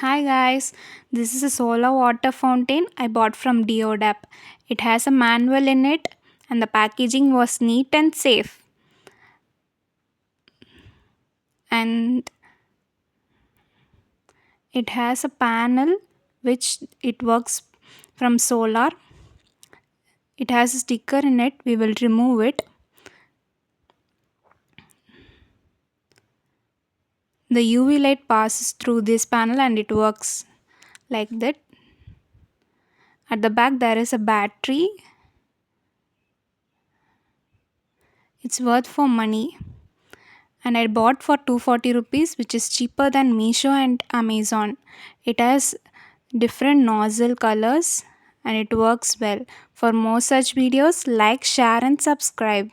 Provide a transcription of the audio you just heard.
Hi guys, this is a solar water fountain I bought from Deodap. It has a manual in it and the packaging was neat and safe. And it has a panel which it works from solar. It has a sticker in it, we will remove it. The UV light passes through this panel and it works like that. At the back there is a battery. It's worth for money. And I bought for 240 rupees, which is cheaper than Meesho and Amazon. It has different nozzle colors and it works well. For more such videos, like, share, and subscribe.